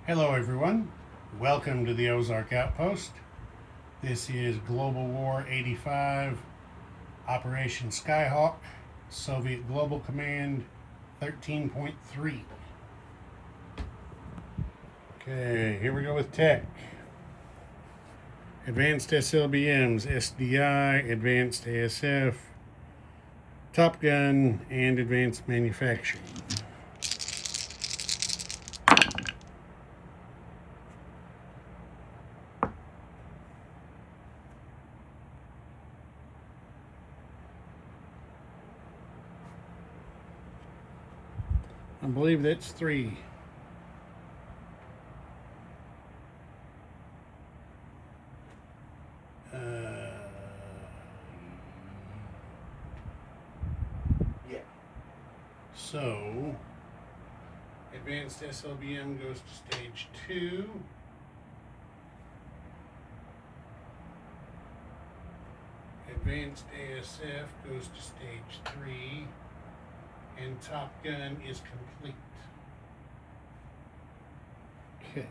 Hello everyone, welcome to the Ozark Outpost. This is Global War 85, Operation Skyhawk, Soviet Global Command 13.3. Okay, here we go with tech. Advanced SLBMs, SDI, Advanced ASF, Top Gun, and Advanced Manufacturing. I believe that's 3. Yeah. So, Advanced SLBM goes to stage 2. Advanced ASF goes to stage 3. And Top Gun is complete. Okay.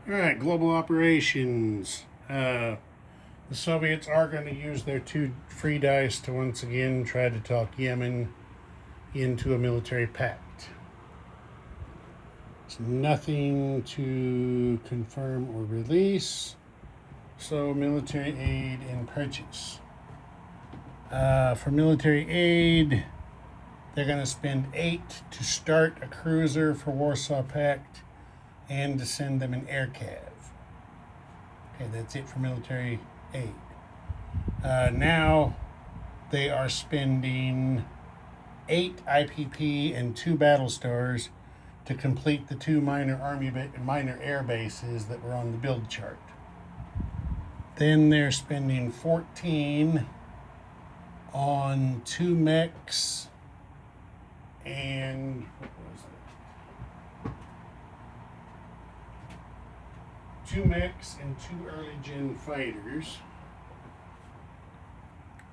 All right, global operations. The Soviets are going to use their 2 free dice to once again try to talk Yemen into a military pact. It's nothing to confirm or release. So military aid and purchase. For military aid, they're going to spend 8 to start a cruiser for Warsaw Pact and to send them an air cav. Okay, that's it for military aid. Now they are spending 8 IPP and 2 battle stars to complete the 2 minor air bases that were on the build chart. Then they're spending 14 on 2 mechs and what was it? 2 mechs and 2 early gen fighters.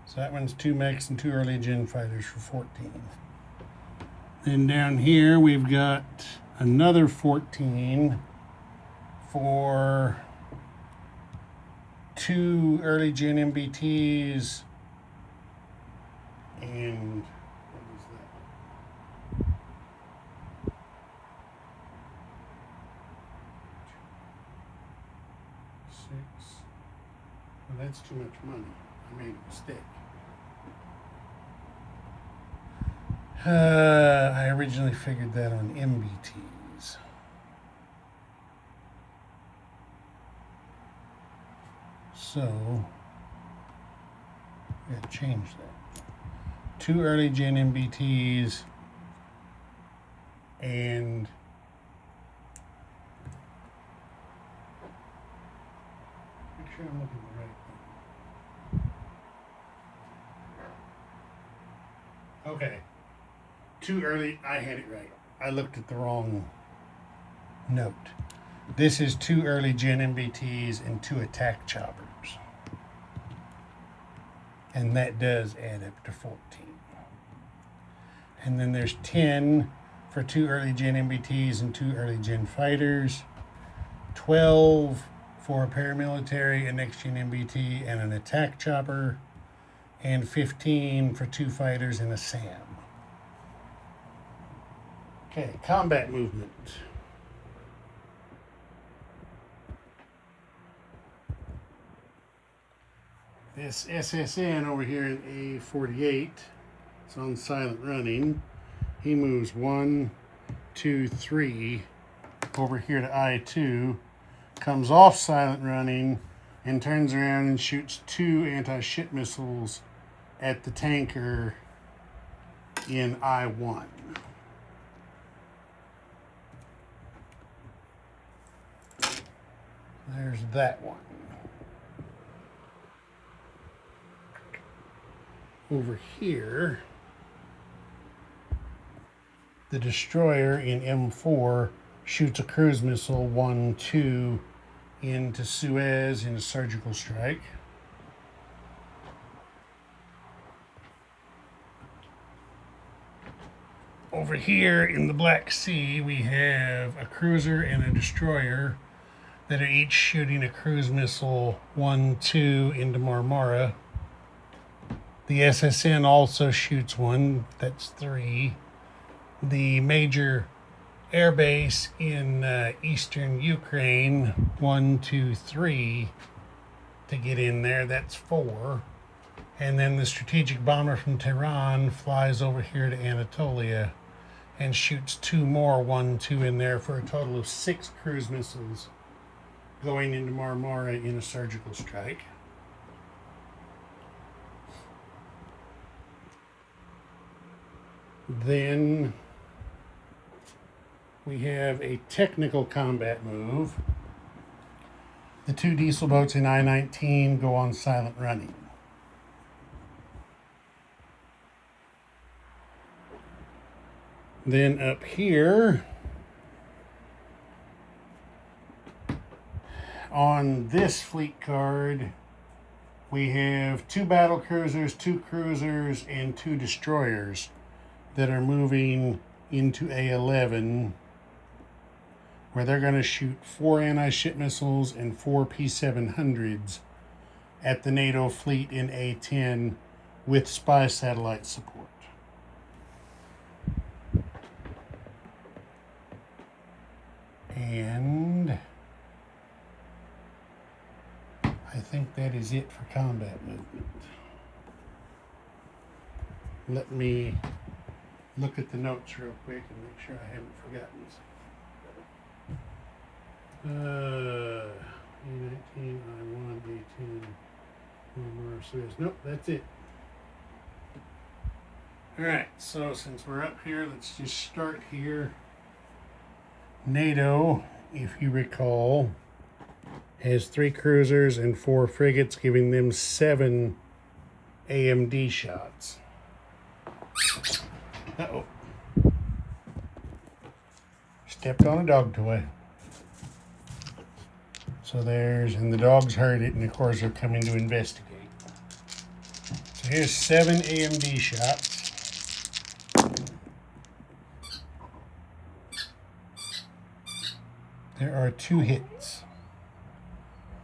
So that one's 2 mechs and 2 early gen fighters for 14. Then down here we've got another 14 for 2 early gen MBTs and what is that? 6. Well, that's too much money. I made a mistake. I originally figured that on MBTs. So, I gotta change that. 2 early gen MBTs and make sure I'm looking at the right thing. Okay. 2 early, I had it right. I looked at the wrong note. This is 2 early gen MBTs and 2 attack choppers. And that does add up to 14. And then there's 10 for 2 early gen MBTs and 2 early gen fighters. 12 for a paramilitary, a next gen MBT, and an attack chopper. And 15 for 2 fighters and a SAM. Okay, combat movement. This SSN over here in A48, it's on silent running. He moves 1, 2, 3 over here to I2, comes off silent running, and turns around and shoots 2 anti-ship missiles at the tanker in I1. There's that one. Over here, the destroyer in M4 shoots a cruise missile 1, 2 into Suez in a surgical strike. over here in the Black Sea, we have a cruiser and a destroyer that are each shooting a cruise missile 1-2 into Marmara. The SSN also shoots one, that's 3. The major air base in eastern Ukraine, 1, 2, 3 to get in there, that's 4. And then the strategic bomber from Tehran flies over here to Anatolia and shoots 2 more 1-2 in there for a total of 6 cruise missiles going into Marmara in a surgical strike. Then we have a technical combat move. The 2 diesel boats in I-19 go on silent running. Then up here, on this fleet card, we have 2 battle cruisers, 2 cruisers, and 2 destroyers that are moving into A11, where they're going to shoot 4 anti-ship missiles and 4 P-700s at the NATO fleet in A10 with spy satellite support. And I think that is it for combat movement. Let me look at the notes real quick and make sure I haven't forgotten something. A19, I1, A10, Marmara, Suez. Nope, that's it. Alright, so since we're up here, let's just start here. NATO, if you recall, has 3 cruisers and 4 frigates, giving them 7 AMD shots. Uh-oh. Stepped on a dog toy. So and the dogs heard it, and of course they're coming to investigate. So here's 7 AMD shots. There are 2 hits.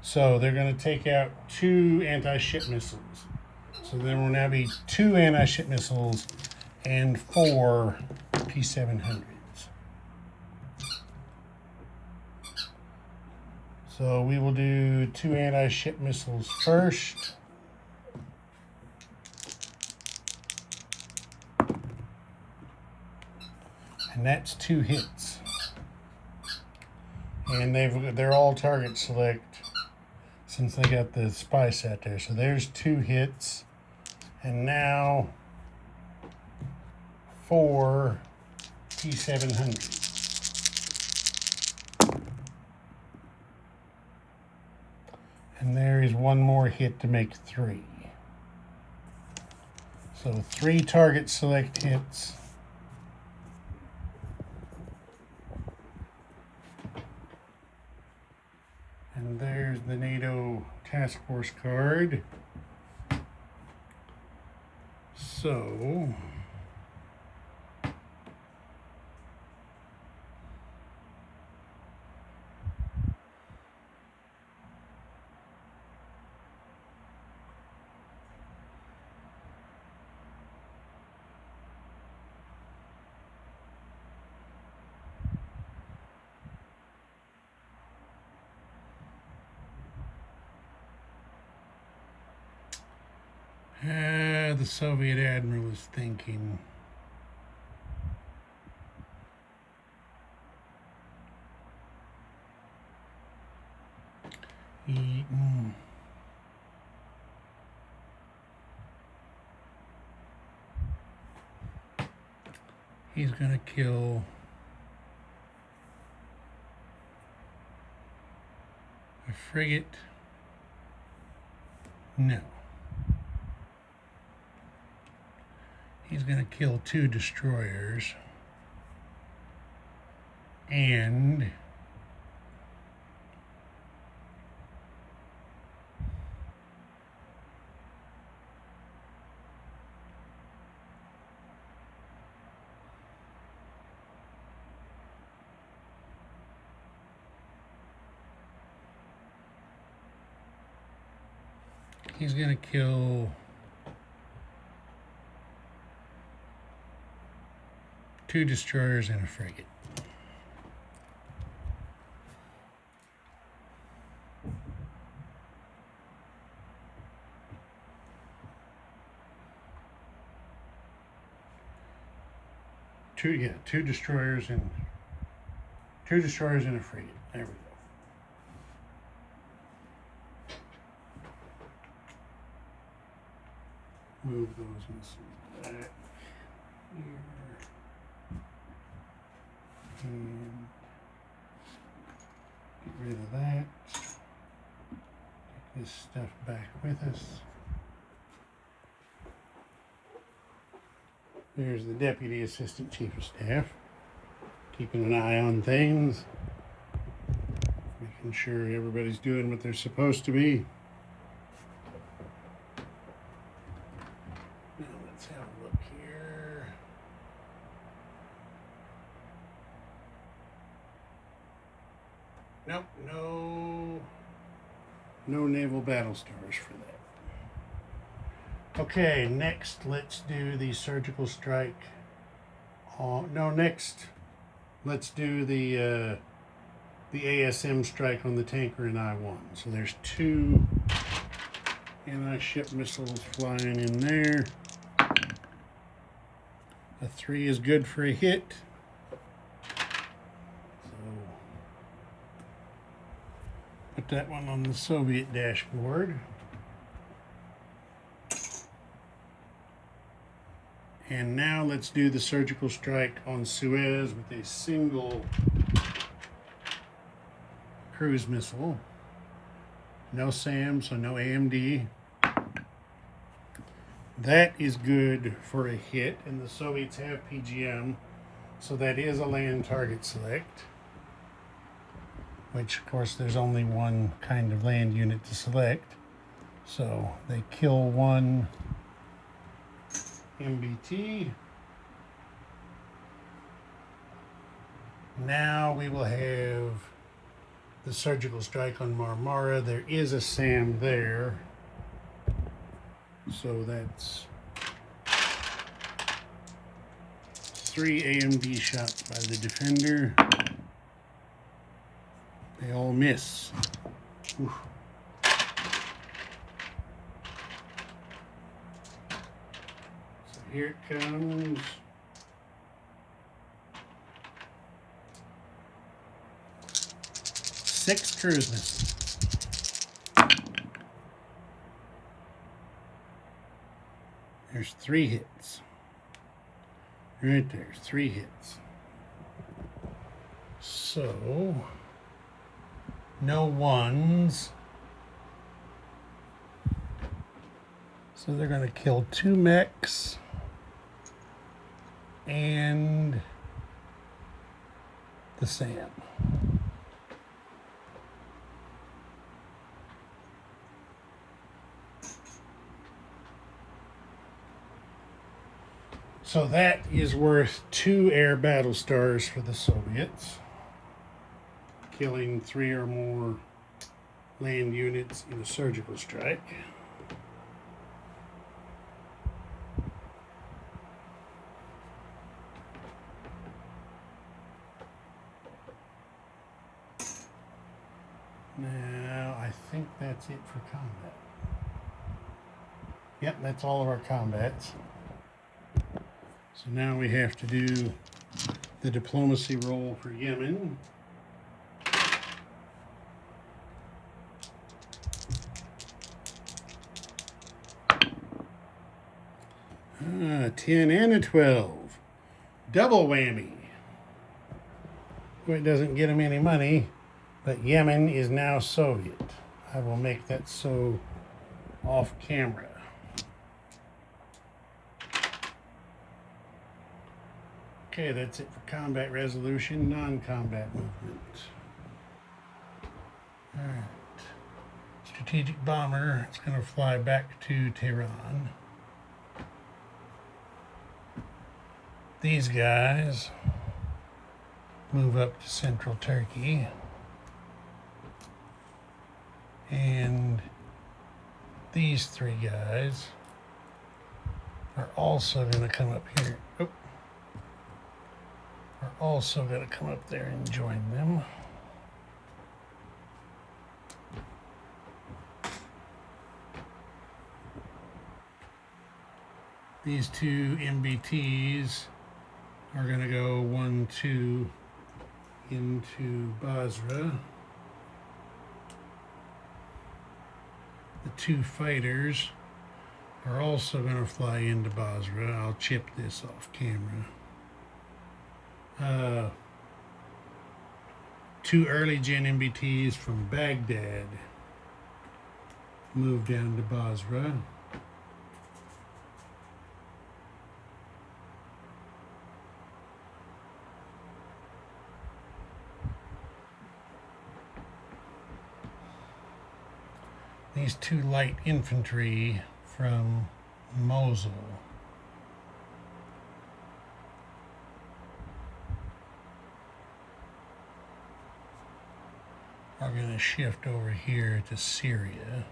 So they're going to take out 2 anti-ship missiles. So there will now be 2 anti-ship missiles and 4 P-700s. So we will do 2 anti-ship missiles first. And that's 2 hits. And they're all target select since they got the spy sat there. So there's 2 hits. And now 4 P-700s. And there is 1 more hit to make 3. So 3 target select hits. And there's the NATO task force card. So the Soviet admiral is thinking. He's going to kill a frigate. No. He's going to kill 2 destroyers and he's going to kill 2 destroyers and a frigate. Two destroyers and a frigate. There we go. Move those missiles back here. And get rid of that. Take this stuff back with us. There's the Deputy Assistant Chief of Staff, keeping an eye on things, making sure everybody's doing what they're supposed to be. Now let's have a look here. Nope, no naval battle stars for that. Okay, next let's do the surgical strike. Next let's do the ASM strike on the tanker in I-1. So there's 2 anti-ship missiles flying in there. A 3 is good for a hit. So put that one on the Soviet dashboard. And now let's do the surgical strike on Suez with a single cruise missile. No SAM, so no AMD. That is good for a hit, and the Soviets have PGM, so that is a land target select. Which, of course, there's only one kind of land unit to select. So they kill 1 MBT. Now we will have the surgical strike on Marmara. There is a SAM there. So that's 3 AMD shots by the defender. They all miss. Oof. Here it comes. Six cruise missiles. There's 3 hits. Right there, 3 hits. So, no 1s. So they're going to kill 2 mechs. And the SAM. So that is worth 2 air battle stars for the Soviets, killing 3 or more land units in a surgical strike. Now, I think that's it for combat. Yep, that's all of our combats. So now we have to do the diplomacy roll for Yemen. 10 and a 12. Double whammy. It doesn't get them any money, but Yemen is now Soviet. I will make that so off camera. Okay, that's it for combat resolution, non-combat movement. All right. Strategic bomber, it's going to fly back to Tehran. These guys move up to central Turkey. And these three guys are also going to come up here. Oh, are also going to come up there and join them. These two MBTs are going to go 1, 2 into Basra. The two fighters are also going to fly into Basra. I'll chip this off camera. Two early gen MBTs from Baghdad moved down to Basra. These two light infantry from Mosul are going to shift over here to Syria.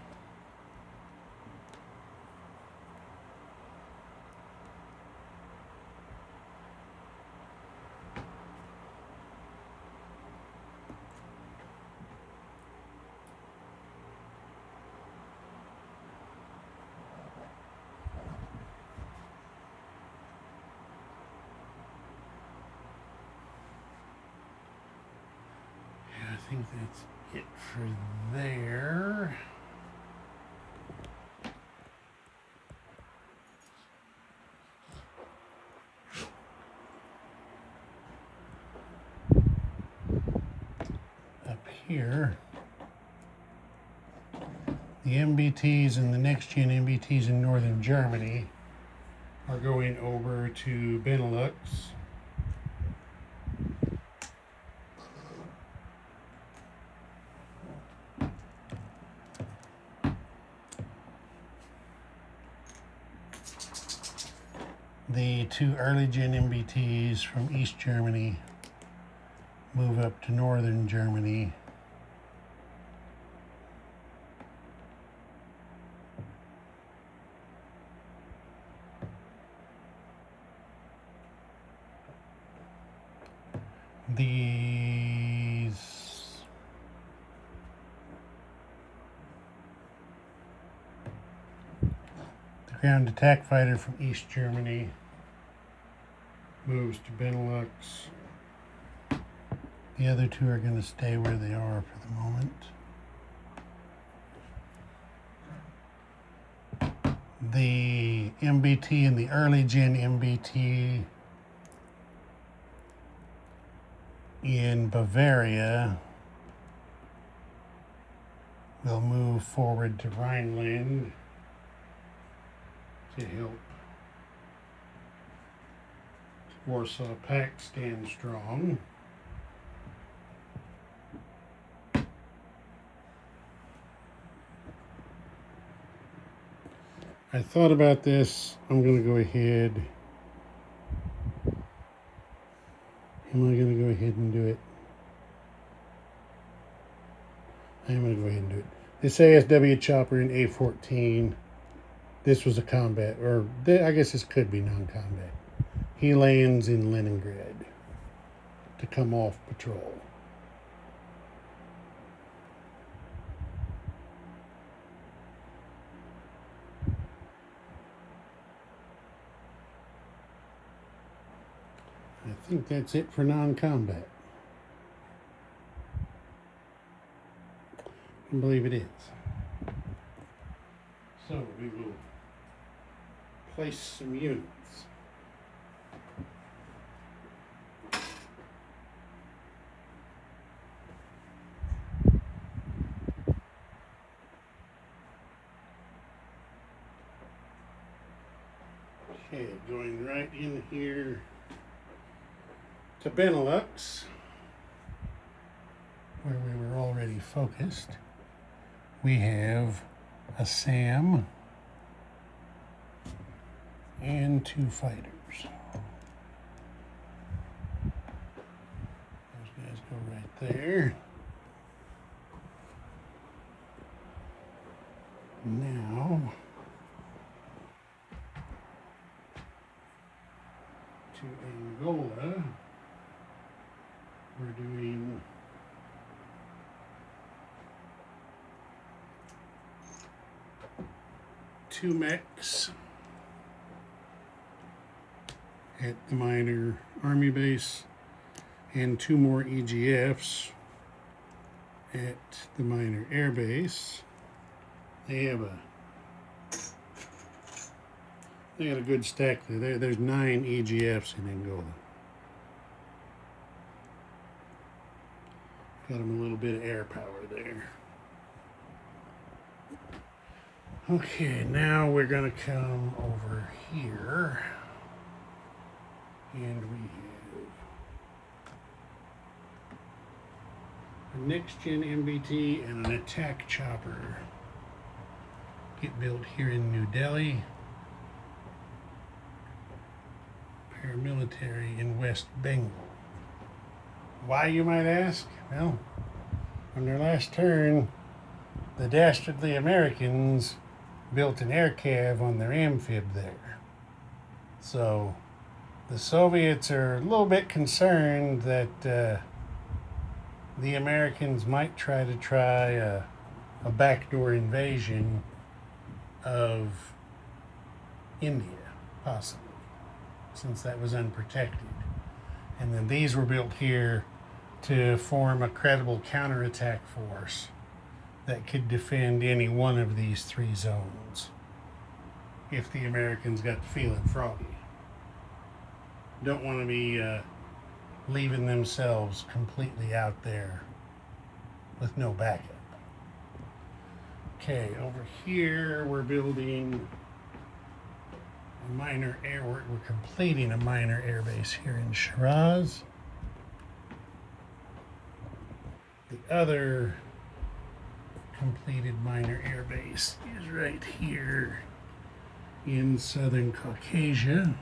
I think that's it for there. Up here, the MBTs and the next gen MBTs in northern Germany are going over to Benelux. The two early gen MBTs from East Germany move up to northern Germany. The ground attack fighter from East Germany moves to Benelux. The other two are going to stay where they are for the moment. The MBT and the early gen MBT in Bavaria will move forward to Rhineland to help Warsaw Pact stand strong. I thought about this. I'm going to go ahead. Am I going to go ahead and do it? I am going to go ahead and do it. This ASW chopper in A14, this was a combat, or I guess this could be non-combat. He lands in Leningrad to come off patrol. I think that's it for non-combat. I believe it is. So we will place some units. Okay, going right in here to Benelux, where we were already focused. We have a SAM and two fighters. Those guys go right there. Now, to Angola, we're doing two mechs at the minor army base and two more EGFs at the minor air base. They got a good stack there. There's 9 EGFs in Angola. Got them a little bit of air power there. Okay, now we're gonna come over here, and we have a next-gen MBT and an attack chopper. Get built here in New Delhi. Paramilitary in West Bengal. Why, you might ask? Well, on their last turn, the dastardly Americans built an air cav on their amphib there. So the Soviets are a little bit concerned that the Americans might try a backdoor invasion of India, possibly, since that was unprotected. And then these were built here to form a credible counterattack force that could defend any one of these 3 zones if the Americans got to feeling froggy. Don't want to be leaving themselves completely out there with no backup. Okay, over here we're building a minor air. We're completing a minor air base here in Shiraz. The other completed minor air base is right here in southern Caucasia.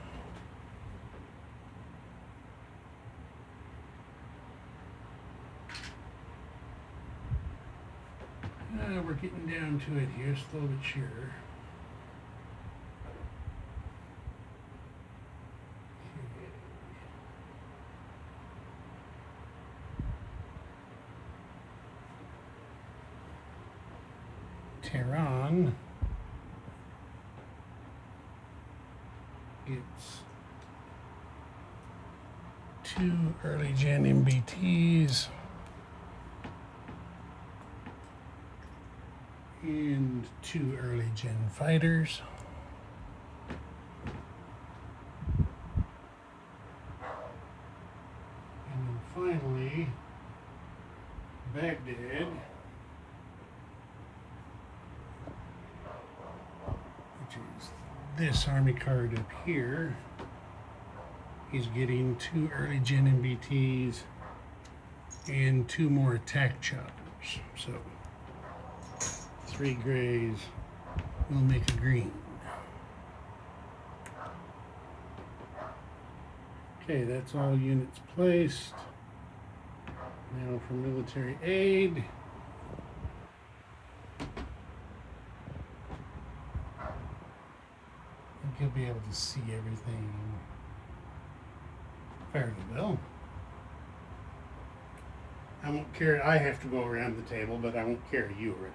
We're getting down to it here, slow but sure. Tehran gets 2 early gen MBTs and 2 early gen fighters. And then finally, Baghdad, which is this army card up here, is getting 2 early gen MBTs and 2 more attack choppers. So 3 grays will make a green. Okay, that's all units placed. Now for military aid. I think you'll be able to see everything fairly well. I won't carry, I have to go around the table, but I won't carry you around.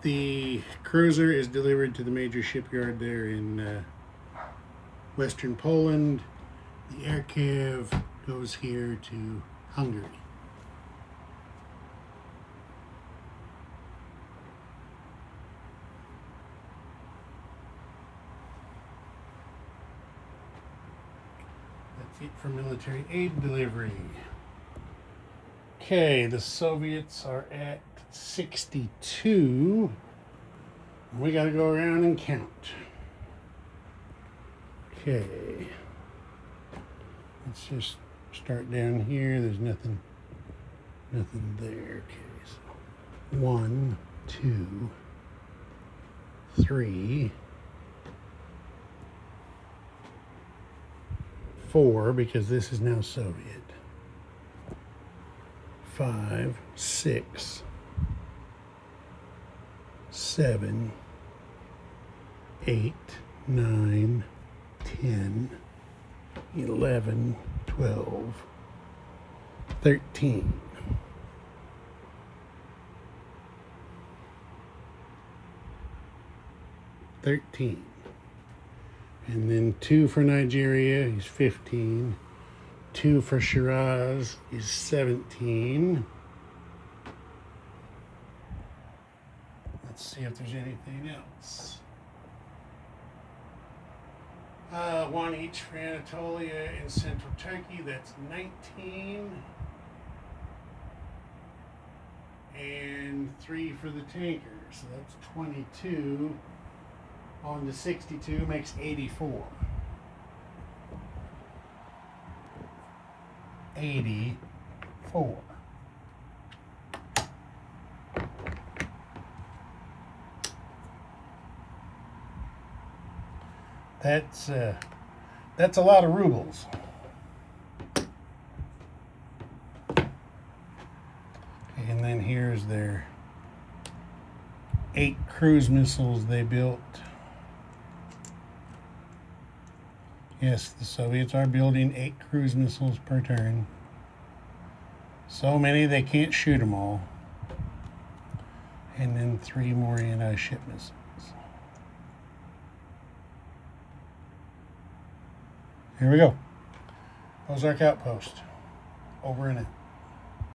The cruiser is delivered to the major shipyard there in western Poland. The air cav goes here to Hungary. That's it for military aid delivery. Okay, the Soviets are at 62. We got to go around and count. Okay. Let's just start down here. There's nothing there. Okay, so 1, 2, 3, 4, because this is now Soviet. 5, 6, 7, 8, 9, 10, 11, 12, 13. 13. And then 2 for Nigeria is 15. 2 for Shiraz is 17. Let's see if there's anything else. 1 each for Anatolia and Central Turkey, that's 19. And 3 for the tanker, so that's 22. On to 62 makes 84. 84. That's a lot of rubles. And then here's their 8 cruise missiles they built. Yes, the Soviets are building 8 cruise missiles per turn. So many they can't shoot them all. And then 3 more anti-ship missiles. Here we go. Ozark Outpost. Over and out.